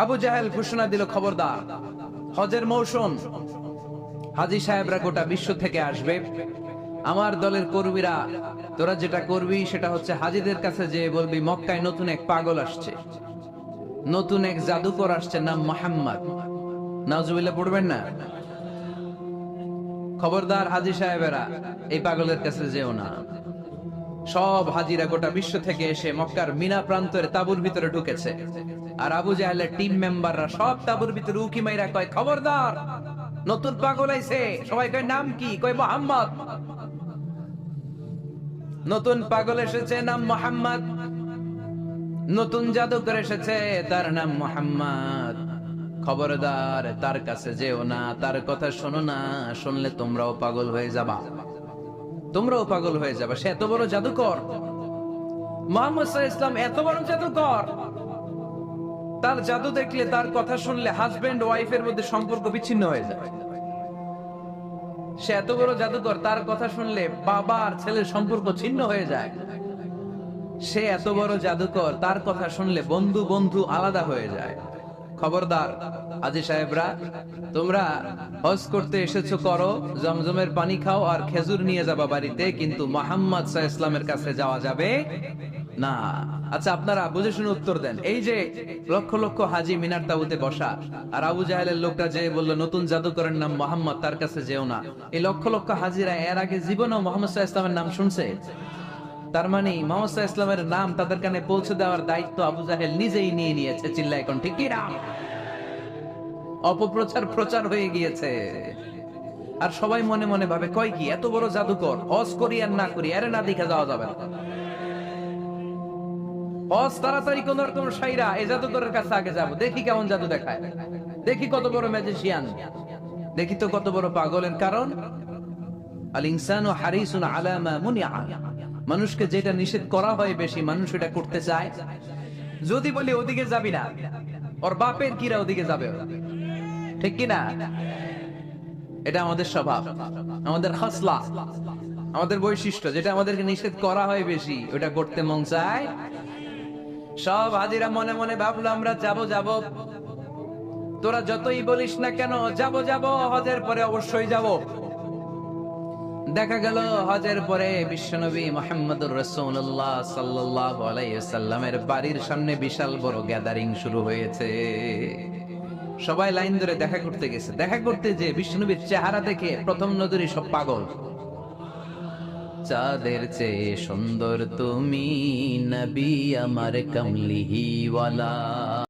আবু জাহেল ঘোষণা দিল, খবরদার, হজের মৌসুম, হাজী সাহেবরা গোটা বিশ্ব থেকে আসবে, আমার দলের কর্মীরা, তোরা যেটা করবি সেটা হচ্ছে হাজীদের কাছে যে বলবি মক্কায় নতুন এক পাগল আসছে, নতুন এক জাদুকর আসছে, নাম মুহাম্মদ। নাউজুবিল্লাহ পড়বেন না। খবরদার হাজী সাহেবেরা, এই পাগলের কাছে যেও না। সব হাজিরা গোটা বিশ্ব থেকে এসে মক্কার মিনা প্রান্তরে তাঁবুর ভিতরে ঢুকেছে। আর আবু জাহেলের টিম মেম্বাররা সব তাঁবুর ভিতরে উকি মাইরা কয়, খবরদার, নতুন পাগল আইছে। সবাই কয়, নাম কি? কয়, মুহাম্মদ। নতুন পাগল এসেছে, নাম মুহাম্মদ। নতুন জাদুকর এসেছে, তার নাম মুহাম্মদ। খবরদার, তার কাছে যেও না, তার কথা শোনো না, শুনলে তোমরাও পাগল হয়ে যাবা, তোমরাও পাগল হয়ে যাবে। সে এত বড় জাদুকর, মুহাম্মদ সাল্লাল্লাহু আলাইহি ওয়াসাল্লাম এত বড় জাদুকর, তার জাদু দেখলে, তার কথা শুনলে হাজবেন্ড ওয়াইফের মধ্যে সম্পর্ক বিচ্ছিন্ন হয়ে যায়। সে এত বড় জাদুকর, তার কথা শুনলে বাবা আর ছেলের সম্পর্ক ছিন্ন হয়ে যায়। সে এত বড় জাদুকর, তার কথা শুনলে বন্ধু বন্ধু আলাদা হয়ে যায়। খবরদার হাজী সাহেবরা, তোমরা হজ করতে এসেছো, করো, জমজমের পানি খাও আর খেজুর নিয়ে যাবা বাড়িতে, কিন্তু মুহাম্মদ সাল্লাল্লাহু আলাইহি ওয়াসাল্লামের কাছে যাওয়া যাবে না। আচ্ছা, আপনারা বুঝে শুনে উত্তর দেন। এই যে লক্ষ লক্ষ হাজী মিনার তাঁবুতে বসা, আর আবু জাহেলের লোকটা যে বলল নতুন জাদুকরের নাম মুহাম্মদ, তার কাছে যেও না, এই লক্ষ লক্ষ হাজীরা এর আগে জীবনেও মুহাম্মদ সাল্লাল্লাহু আলাইহি ওয়াসাল্লামের নাম শুনছে? তার মানে মুহাম্মদ সাল্লাল্লাহু আলাইহি ওয়াসাল্লামের নাম তাদের কানে পৌঁছে দেওয়ার দায়িত্ব আবু জাহেল নিজেই নিয়ে নিয়েছে। চিল্লায় এখন ঠিক কি না? অপপ্রচার প্রচার হয়ে গিয়েছে। আর সবাই মনে মনে ভাবে, কয় কি, এত বড় জাদুকর, হজ করি আর না করি এর না দেখে যাওয়া যাবে না। হজ তাড়াতাড়ি কোন রকম সাইরা এই জাদুকরের কাছে আগে যাব, দেখি কেমন জাদু দেখায়, দেখি কত বড় ম্যাজিশিয়ান, দেখি তো কত বড় পাগলের। কারণ আল ইনসানু হারিসুন আলা মা মুনিআ, মানুষকে যেটা নিষেধ করা হয় বেশি, মানুষ এটা করতে চায়। যদি বলি ওদিকে যাবি না, ওর বাপের কিরা ওদিকে যাবে, ঠিক কি না? এটা আমাদের স্বভাব, আমাদের খাসলা, আমাদের বৈশিষ্ট্য। যেটা আমাদেরকে নিষেধ করা হয় বেশি, ওটা করতে মন চায়। সব হাজিরা মনে মনে ভাবলো, আমরা যাব যাব, তোরা যতই বলিস না কেন, যাব যাব, হজের পরে অবশ্যই যাব। দেখা গেল হজের পরে বিশ্বনবী মুহাম্মদুর রাসূলুল্লাহ সাল্লাল্লাহু আলাইহি ওয়াসাল্লামের বাড়ির সামনে বিশাল বড় গ্যাদারিং শুরু হয়েছে। সবাই লাইন ধরে দেখা করতে গেছে। দেখা করতে যে বিশ্বনবীর চেহারা দেখে প্রথম নজরে সব পাগল। চাঁদের চেয়ে সুন্দর তুমি, নবী আমার কমলিহি ওয়ালা।